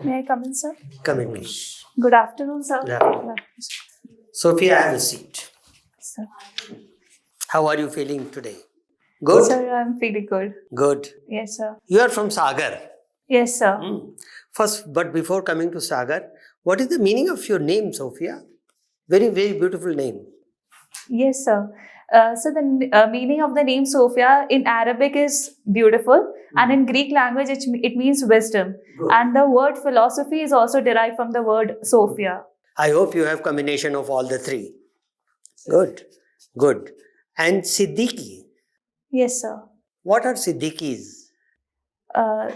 May I come in, sir? Come in, please. Good afternoon, sir. Good afternoon. Sophia, have a seat. Sir. How are you feeling today? Good? Sir, I'm feeling good. Good. Yes, sir. You are from Sagar. Yes, sir. First, but before coming to Sagar, what is the meaning of your name, Sophia? Very, very beautiful name. Yes, sir. So the meaning of the name Sophia in Arabic is beautiful, and in Greek language it means wisdom. Good. And the word philosophy is also derived from the word Sophia. I hope you have combination of all the three. Good. Good. And Siddiqui. Yes, sir. What are Siddiquis?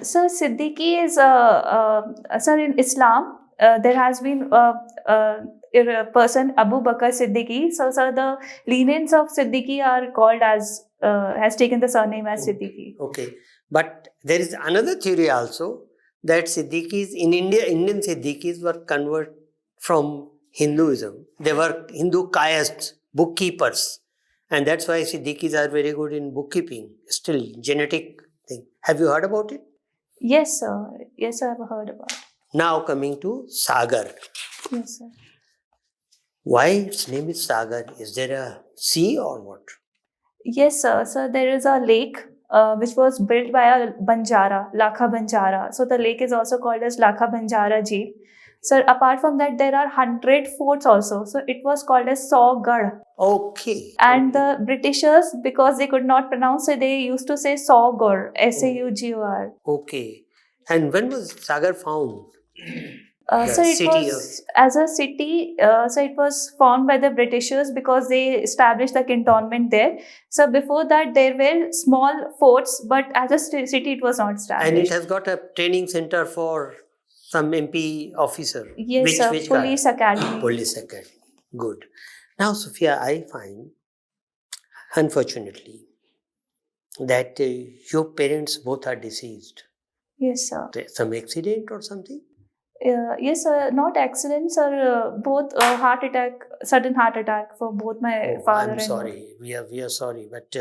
Sir, Siddiqui is sir, in Islam there has been a person Abu Bakr Siddiqui. So, sir, the lineage of Siddiqui are called as has taken the surname as Siddiqui. Okay. But there is another theory also that Siddiquis in India, Indian Siddiquis were converted from Hinduism. They were Hindu kayas, bookkeepers. And that's why Siddiquis are very good in bookkeeping. Still, genetic thing. Have you heard about it? Yes, sir. Yes, sir, I've heard about it. Now coming to Sagar. Yes, sir. Why its name is Sagar? Is there a sea or what? Yes, sir. So there is a lake which was built by a Banjara, Lakha Banjara. So the lake is also called as Lakha Banjara Jeel. So apart from that, there are 100 forts also. So it was called as Sawgarh. Okay. And the Britishers, because they could not pronounce it, they used to say Sawgur, Saugor. Okay. And when was Sagar found? So it was as a city. So it was formed by the Britishers because they established the cantonment there. So before that, there were small forts, but as a city, it was not established. And it has got a training center for some MP officer. Yes, sir. Police Academy. Police Academy. Good. Now, Sophia, I find, unfortunately, that your parents both are deceased. Yes, sir. Some accident or something? Yes, sir. Not accidents, sir. Both heart attack, sudden heart attack for both my father I'm and sorry. We are sorry. But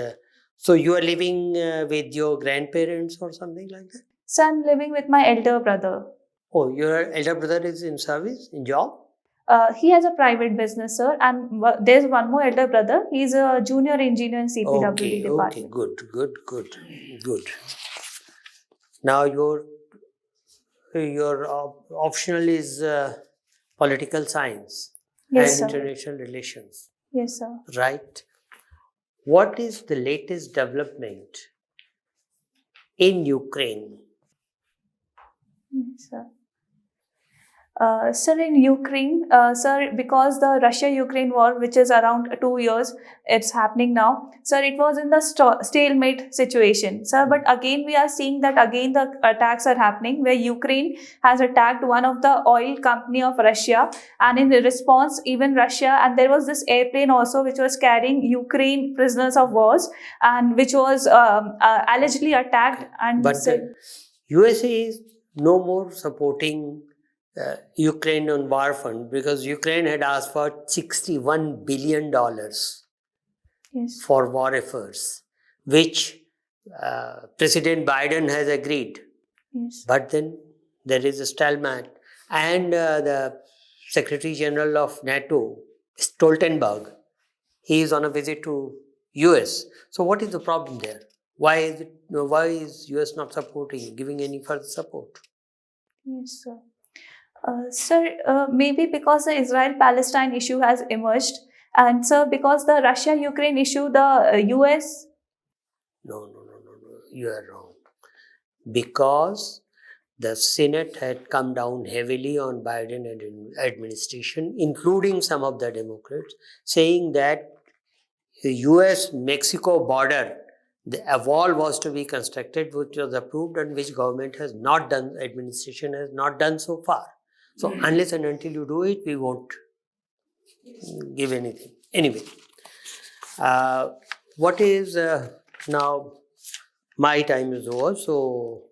so you are living with your grandparents or something like that? So I'm living with my elder brother. Oh, your elder brother is in service, in job? He has a private business, sir, and there's one more elder brother. He's a junior engineer in CPWD department. Okay, good. Now your optional is political science Yes, and sir. international relations. Yes, sir. Right. What is the latest development in Ukraine? Yes, sir. Sir, in Ukraine, sir, because the Russia-Ukraine war, which is around 2 years, it's happening now. Sir, it was in the stalemate situation. Sir, but again, we are seeing that again the attacks are happening where Ukraine has attacked one of the oil company of Russia. And in the response, even Russia, and there was this airplane also which was carrying Ukraine prisoners of wars and which was allegedly attacked. And but USA is no more supporting Ukraine on war fund because Ukraine had asked for $61 billion yes. for war efforts, which President Biden has agreed. Yes. But then there is a stalemate, and the Secretary General of NATO, Stoltenberg, he is on a visit to US. So what is the problem there? Why is US not supporting, giving any further support? Yes, sir. Sir, maybe because the Israel-Palestine issue has emerged, and sir, because the Russia-Ukraine issue, the US. No. You are wrong. Because the Senate had come down heavily on Biden administration, including some of the Democrats, saying that the US-Mexico border, a wall was to be constructed, which was approved and which government has not done, administration has not done so far. So unless and until you do it, we won't give anything. Anyway, what is now, my time is over, so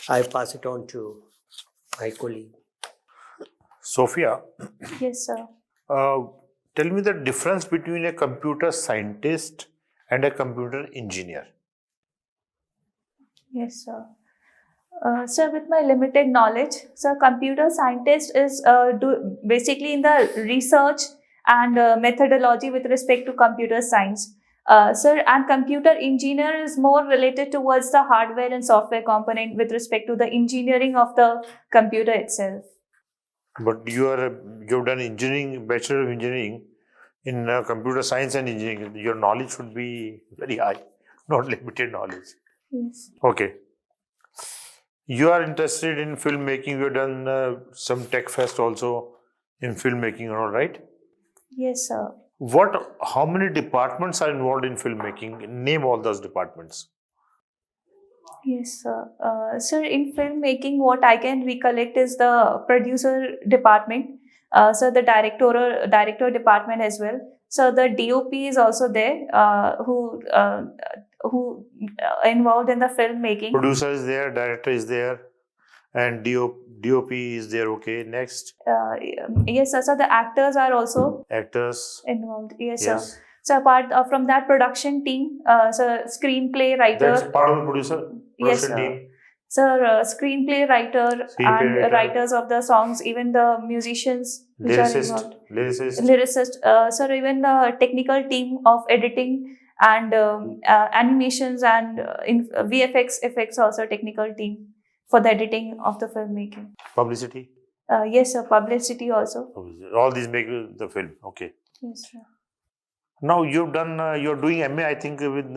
I pass it on to my colleague. Sophia. Yes, sir. Tell me the difference between a computer scientist and a computer engineer. Yes, sir. Sir, with my limited knowledge, sir, computer scientist is basically in the research and methodology with respect to computer science. Sir, and computer engineer is more related towards the hardware and software component with respect to the engineering of the computer itself. But you've done engineering, Bachelor of Engineering in computer science and engineering. Your knowledge should be very high, not limited knowledge. Yes. Okay. You are interested in filmmaking. You've done some tech fest also in filmmaking, all right? Yes, sir. How many departments are involved in filmmaking? Name all those departments. Yes, sir. Sir, in filmmaking, what I can recollect is the producer department. So the director department as well. So the DOP is also there, who involved in the filmmaking. Producer is there, director is there, and DOP is there. Okay, next. Yes, sir. So the actors are also Actors. involved. Yes, Yes. sir. So apart from that production team, so screenplay writer. That's part of the producer. Yes, Production sir. team. Sir, screenplay writer Screenplay and writer. writers of the songs, even the musicians which are involved. Lyricist. Lyricist, sir, even the technical team of editing and animations and VFX effects also technical team for the editing of the filmmaking. Publicity. Yes, sir, publicity also. All these make the film. Okay. Yes, sir. Now you're doing MA, I think, with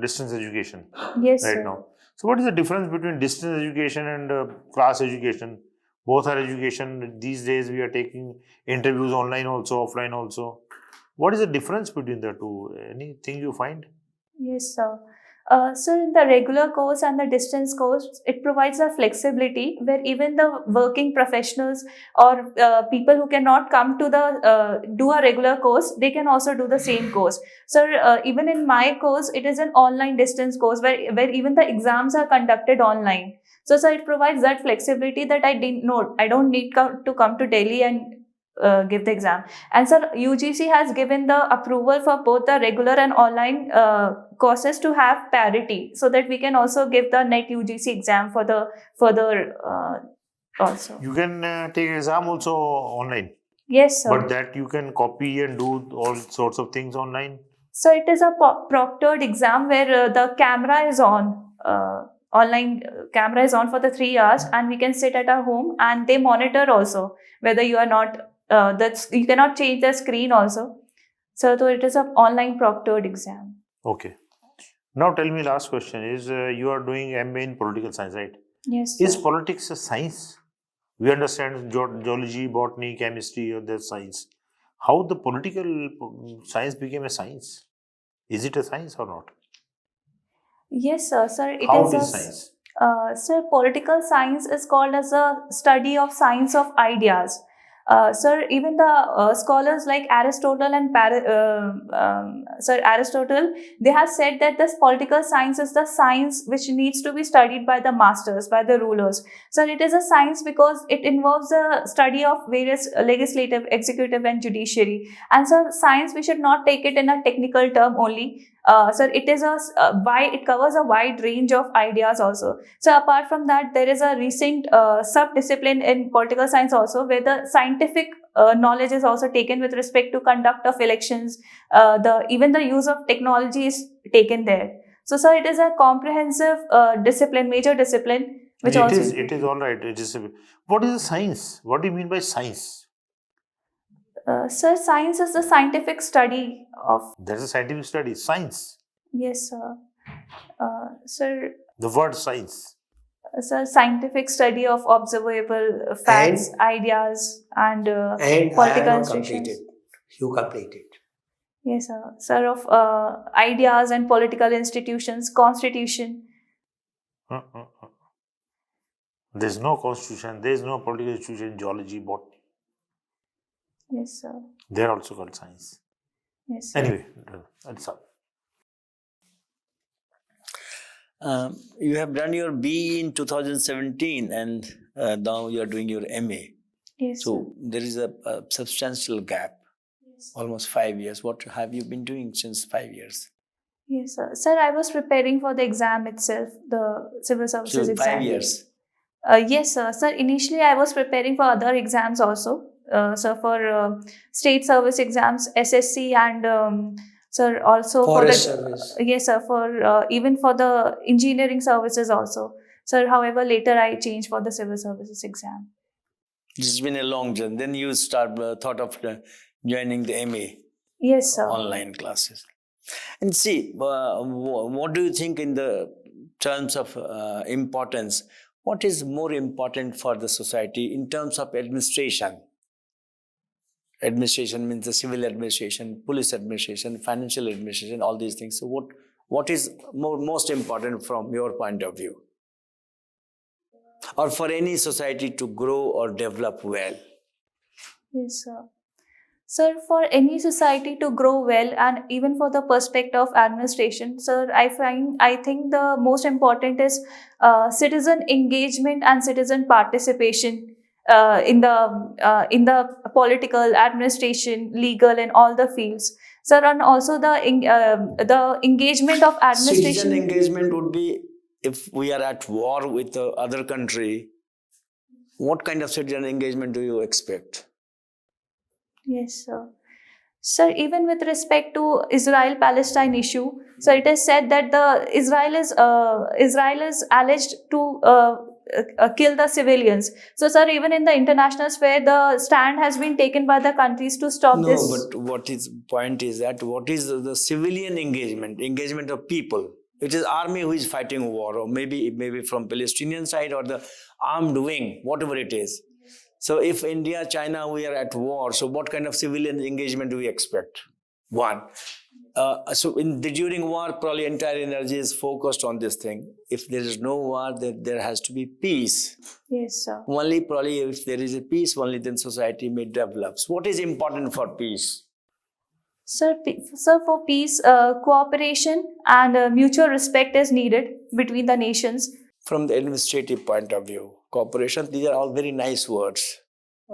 distance education Yes, right sir. now. So what is the difference between distance education and class education? Both are education. These days we are taking interviews online also, offline also. What is the difference between the two? Anything you find? Yes, sir. Sir, in the regular course and the distance course, it provides a flexibility where even the working professionals or people who cannot come to the do a regular course, they can also do the same course. Sir, even in my course, it is an online distance course where even the exams are conducted online. So, sir, it provides that flexibility that I didn't know. I don't need to come to Delhi and give the exam. And sir, UGC has given the approval for both the regular and online courses to have parity, so that we can also give the NET UGC exam for the further also. You can take exam also online. Yes, sir. But that you can copy and do all sorts of things online. So it is a proctored exam where the camera is on. Online camera is on for the 3 hours, and we can sit at our home, and they monitor also whether you are not. You cannot change the screen also. So it is an online proctored exam. Okay. Now tell me, last question is you are doing MA in political science, right? Yes. Is sir. politics a science? We understand geology, botany, chemistry, or the science. How the political science became a science? Is it a science or not? Yes, sir. Sir, it How is it a is science? Sir, political science is called as a study of science of ideas. Sir, even the scholars like Aristotle and Sir Aristotle, they have said that this political science is the science which needs to be studied by the masters, by the rulers. Sir, it is a science because it involves the study of various legislative, executive, and judiciary. And sir, science, we should not take it in a technical term only. Sir, it is it covers a wide range of ideas also. So apart from that, there is a recent sub-discipline in political science also, where the scientific knowledge is also taken with respect to conduct of elections. Even the use of technology is taken there. So sir, it is a comprehensive discipline, major discipline. Which it also is all right. What is the science? What do you mean by science? Sir, science is the scientific study of. That's a scientific study. Science. Yes, sir. Sir. The word science. Sir, scientific study of observable facts, ideas, and political I have not institutions. completed. You completed. Yes, sir. Sir, of ideas and political institutions, constitution. There's no constitution. There's no political institution, geology, botany. Yes, sir. They're also called science. Yes, sir. Anyway, that's all. You have done your BE in 2017 and now you are doing your MA. Yes, So there is a substantial gap, sir. almost 5 years. What have you been doing since 5 years? Yes, sir. Sir, I was preparing for the exam itself, the civil services So exam. 5 years. Yes, sir. Sir, initially I was preparing for other exams also. Sir, for state service exams, SSC, and sir, also Forest for the service. yes, sir. For even for the engineering services also, sir. However, later I changed for the civil services exam. It's been a long journey. Then you thought of joining the MA Yes, sir. online classes. And see, what do you think in the terms of importance? What is more important for the society in terms of administration? Administration means the civil administration, police administration, financial administration, all these things. So what is most important from your point of view? Or for any society to grow or develop well? Yes, sir. Sir, for any society to grow well and even for the perspective of administration, sir, I think the most important is citizen engagement and citizen participation in the political, administration, legal, and all the fields. Sir, and also the engagement of administration. Citizen engagement would be if we are at war with the other country. What kind of citizen engagement do you expect? Yes, sir. Sir, even with respect to Israel-Palestine issue, so it is said that the Israel is alleged to kill the civilians. So, sir, even in the international sphere, the stand has been taken by the countries to stop No, this. but what is point is that what is the civilian engagement of people? It is army who is fighting war, or maybe from Palestinian side or the armed wing, whatever it is. So if India, China, we are at war, so what kind of civilian engagement do we expect? One. So during war, probably entire energy is focused on this thing. If there is no war, then there has to be peace. Yes, sir. Only probably if there is a peace, only then society may develop. So what is important for peace? Sir, for peace, cooperation and mutual respect is needed between the nations. From the administrative point of view, cooperation, these are all very nice words.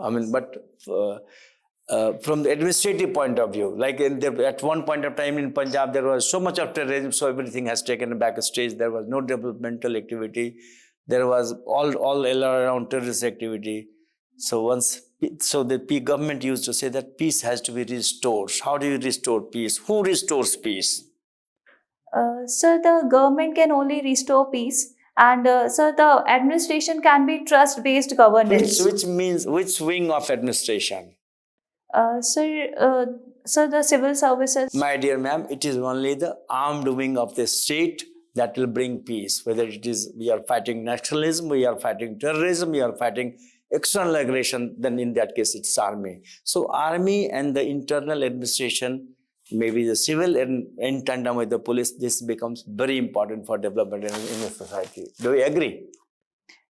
I mean, but from the administrative point of view, like at one point of time in Punjab, there was so much of terrorism, so everything has taken a back stage. There was no developmental activity. There was all around terrorist activity. So the government used to say that peace has to be restored. How do you restore peace? Who restores peace? Sir, the government can only restore peace. And sir, the administration can be trust-based governance. Which wing of administration? Sir, the civil services. My dear ma'am, it is only the armed wing of the state that will bring peace. Whether it is we are fighting nationalism, we are fighting terrorism, we are fighting external aggression, then in that case it's army. So army and the internal administration, maybe the civil and in tandem with the police, this becomes very important for development in a society. Do you agree?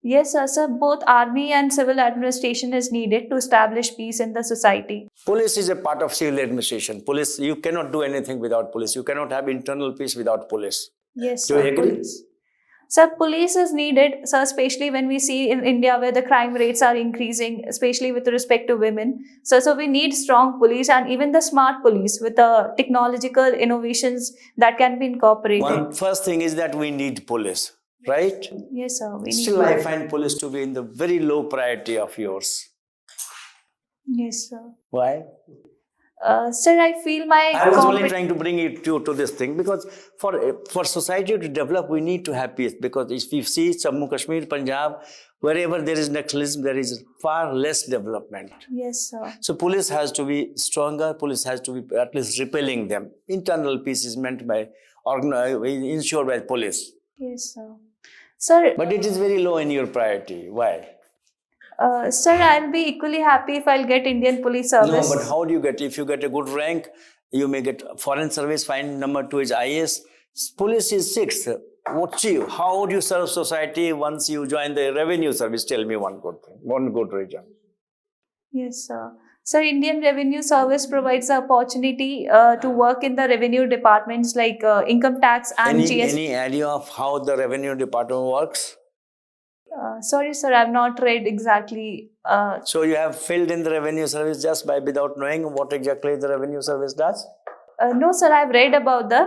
Yes, sir. Both army and civil administration is needed to establish peace in the society. Police is a part of civil administration. Police, you cannot do anything without police. You cannot have internal peace without police. Yes, Do sir. you agree? Police. Sir, police is needed, sir, especially when we see in India where the crime rates are increasing, especially with respect to women. So we need strong police and even the smart police with the technological innovations that can be incorporated. One first thing is that we need police, right? Yes, sir. We need Still, I find police to be in the very low priority of yours. Yes, sir. Why? Sir, I feel I was only trying to bring it to this thing because for society to develop, we need to have peace. Because if you see Jammu Kashmir, Punjab, wherever there is nationalism, there is far less development. Yes, sir. So police has to be stronger. Police has to be at least repelling them. Internal peace is meant by ensured by police. Yes, sir. Sir, but it is very low in your priority. Why? Sir, I'll be equally happy if I'll get Indian police service. No, but how do you get? If you get a good rank, you may get foreign service. Fine. Number 2 is IAS. Police is 6th. How would you serve society once you join the revenue service? Tell me one good thing, one good reason. Yes, sir. Sir, Indian Revenue Service provides the opportunity to work in the revenue departments like income tax and GST. Any idea of how the revenue department works? Sorry, sir, I've not read exactly. So you have filled in the revenue service just without knowing what exactly the revenue service does? No, sir. I've read about the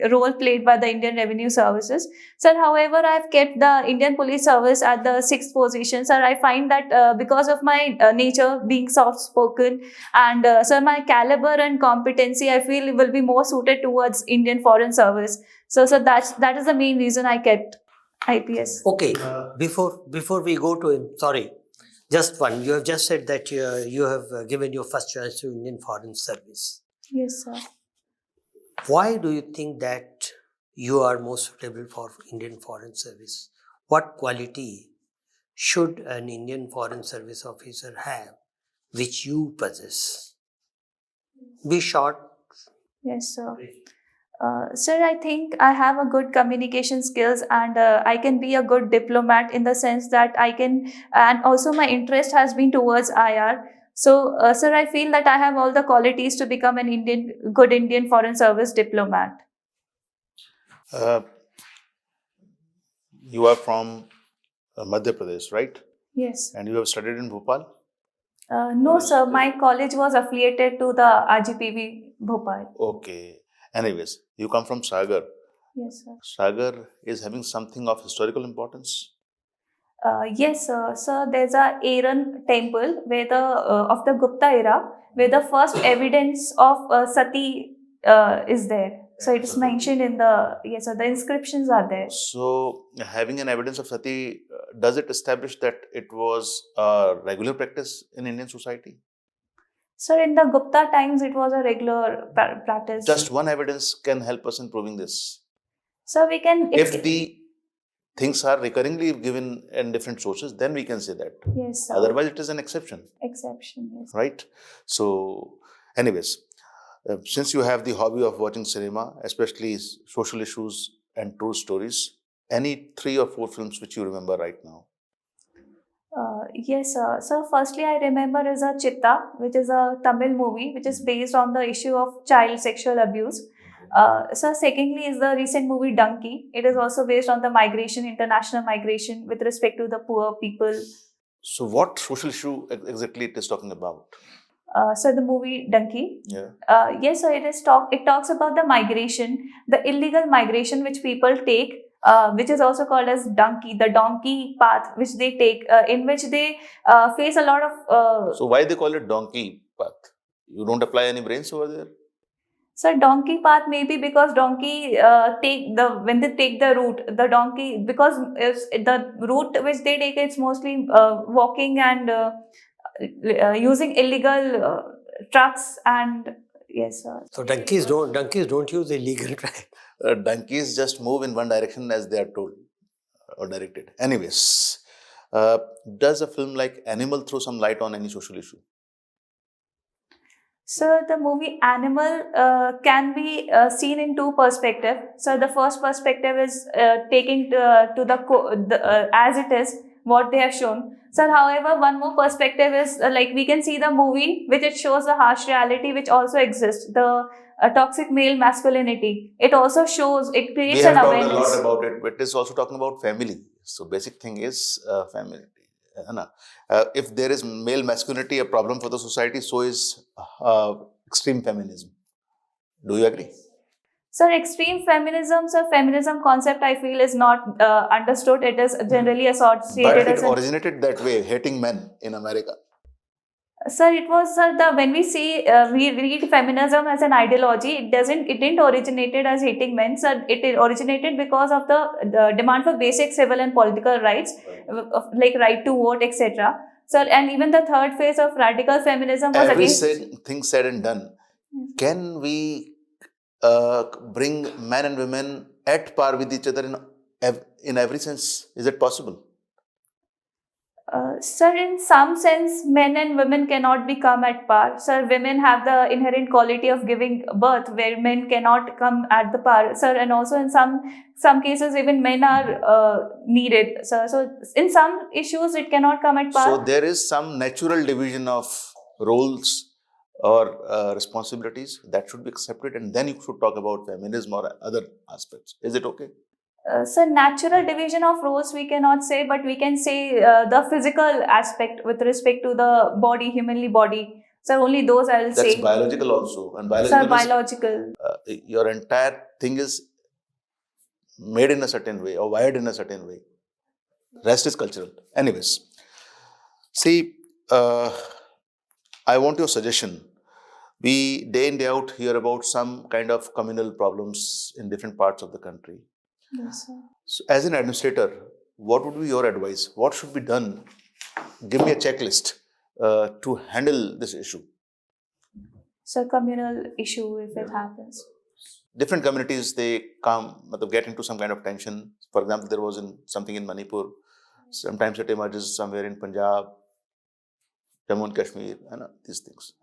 role played by the Indian Revenue Services, sir. However, I've kept the Indian Police Service at the sixth position, sir. I find that because of my nature being soft-spoken and sir, my caliber and competency, I feel will be more suited towards Indian Foreign Service. So, sir, that is the main reason I kept IPS. Okay, before we go to him, sorry, just one. You have just said that you have given your first choice to Indian Foreign Service. Yes, sir. Why do you think that you are most suitable for Indian Foreign Service? What quality should an Indian Foreign Service officer have which you possess? Be short. Yes, sir. Sir, I think I have a good communication skills and I can be a good diplomat in the sense that I can, and also my interest has been towards IR. So, sir, I feel that I have all the qualities to become an good Indian Foreign Service diplomat. Uh, you are from Madhya Pradesh, right? Yes. And you have studied in Bhopal? No, sir, my college was affiliated to the RGPV Bhopal. Okay. Anyways, you come from Sagar. Yes, sir. Sagar is having something of historical importance. Yes, sir. Sir, there's a Aaron temple where of the Gupta era, where the first evidence of Sati is there. So it is mentioned in the the inscriptions are there. So, having an evidence of sati, does it establish that it was a regular practice in Indian society? Sir, in the Gupta times, it was a regular practice. Just one evidence can help us in proving this. So we can. If the things are recurringly given in different sources, then we can say that. Yes, sir. Otherwise, it is an exception. Exception, yes. Right? So, anyways, since you have the hobby of watching cinema, especially social issues and true stories, any 3 or 4 films which you remember right now? Yes, sir. So, firstly, I remember is a Chitta, which is a Tamil movie, which is based on the issue of child sexual abuse. So, secondly, is the recent movie Donkey. It is also based on the international migration with respect to the poor people. So, what social issue exactly it is talking about? So the movie Donkey. Yeah. Yes, so it talks about the migration, the illegal migration which people take, which is also called as the donkey path which they take, in which they face a lot of. So why they call it donkey path? You don't apply any brains over there? So donkey path maybe because donkey when they take the route, the donkey, because the route which they take, it's mostly walking and using illegal trucks and yes, sir. So donkeys don't use illegal track. Donkeys just move in one direction as they are told or directed. Anyways, does a film like Animal throw some light on any social issue? So the movie Animal can be seen in 2 perspectives. So the first perspective is taking to the as it is what they have shown. So however, one more perspective is like we can see the movie which it shows the harsh reality which also exists. The toxic male masculinity. It also shows, it creates an awareness. We have talked a lot about it, but it is also talking about family. So basic thing is family. If there is male masculinity a problem for the society, so is extreme feminism. Do you agree? So extreme feminism, so feminism concept I feel is not understood. It is generally associated but as it originated that way, hating men in America. Sir, it was that when we see we read feminism as an ideology, it didn't originated as hating men. Sir, it originated because of the demand for basic civil and political rights, like right to vote, etc. Sir, and even the third phase of radical feminism was Everything said and done. Can we bring men and women at par with each other in every sense? Is it possible? Sir, in some sense, men and women cannot become at par. Sir, women have the inherent quality of giving birth, where men cannot come at the par. Sir, and also in some cases, even men are needed. Sir, so in some issues, it cannot come at par. So there is some natural division of roles or responsibilities that should be accepted, and then you should talk about feminism or other aspects. Is it okay? So natural division of roles we cannot say, but we can say the physical aspect with respect to the body, humanly body. Sir, only those I will That's say. biological also. And Sir, biological is, biological. your entire thing is made in a certain way or wired in a certain way. Rest is cultural. Anyways, see, I want your suggestion. We day in day out hear about some kind of communal problems in different parts of the country. Yes, sir. So as an administrator, what would be your advice? What should be done? Give me a checklist to handle this issue. Sir, communal issue if it happens. Different communities, they get into some kind of tension. For example, there was something in Manipur. Sometimes it emerges somewhere in Punjab, Jammu and Kashmir, and these things.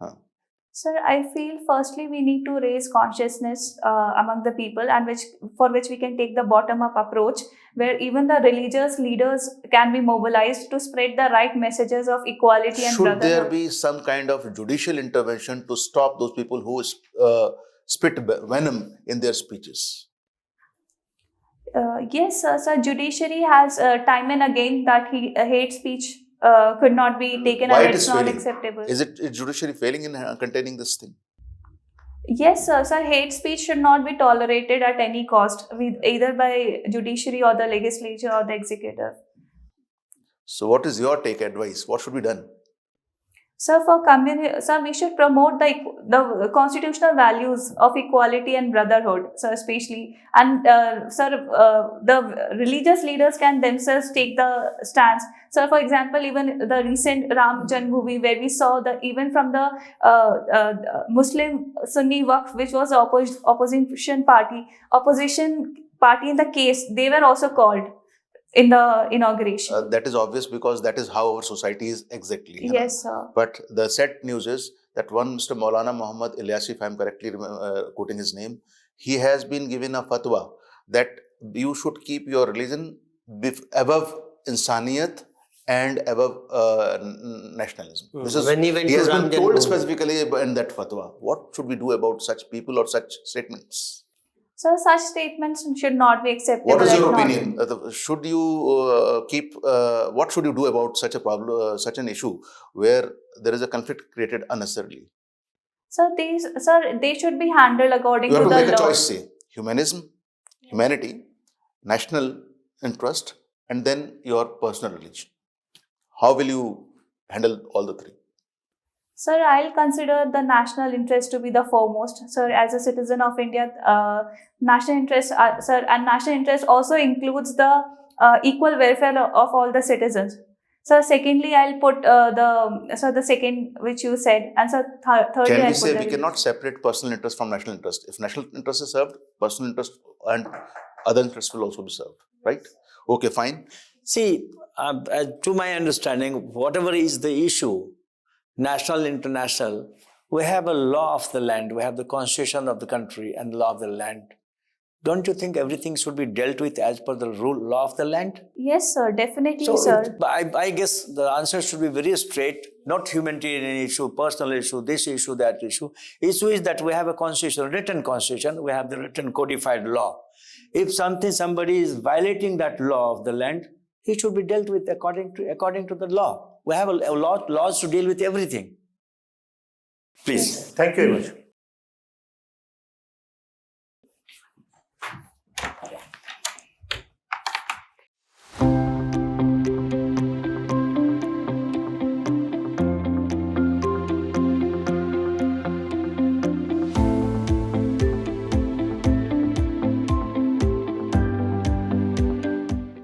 Sir, I feel firstly we need to raise consciousness among the people, and for which we can take the bottom-up approach, where even the religious leaders can be mobilized to spread the right messages of equality and Should brotherhood. there be some kind of judicial intervention to stop those people who spit venom in their speeches? Yes, sir. Sir, judiciary has time and again that hate speech could not be taken Why and it it's is not failing? acceptable. Is judiciary failing in containing this thing? Yes, sir. Sir, hate speech should not be tolerated at any cost, either by judiciary or the legislature or the executive. So what is your advice? What should be done? Sir, sir, we should promote the constitutional values of equality and brotherhood, sir, especially. And sir, the religious leaders can themselves take the stance. Sir, for example, even the recent Ram Janmabhoomi, where we saw even from the Muslim Sunni Waqf, which was the opposition party in the case, they were also called in the inauguration. That is obvious because that is how our society is exactly. Yes, sir. But the sad news is that one Mr. Maulana Muhammad Ilyasi, if I am correctly quoting his name, he has been given a fatwa that you should keep your religion above insaniyat and above nationalism. This is, he has been told specifically in that fatwa. What should we do about such people or such statements? So such statements should not be acceptable. What is your opinion? Should you what should you do about such a problem, such an issue where there is a conflict created unnecessarily? Sir, they should be handled according to the law. You have to make a choice, say, humanism, humanity, national interest, and then your personal religion. How will you handle all the three? Sir, I'll consider the national interest to be the foremost. Sir, as a citizen of India, national interest, sir, and national interest also includes the equal welfare of all the citizens. Sir, secondly, I'll put the second which you said, and sir, thirdly, Can I'll we put say we cannot separate personal interest from national interest? If national interest is served, personal interest and other interests will also be served, right? Okay, fine. See, to my understanding, whatever is the issue, national, international, we have a law of the land, we have the constitution of the country and law of the land. Don't you think everything should be dealt with as per the law of the land? Yes, sir, definitely, So sir. I guess the answer should be very straight, not humanitarian issue, personal issue, this issue, that issue. Issue is that we have a constitution, written constitution, we have the written codified law. If somebody is violating that law of the land, he should be dealt with according to the law. We have a laws to deal with everything. Please. Thank you very much.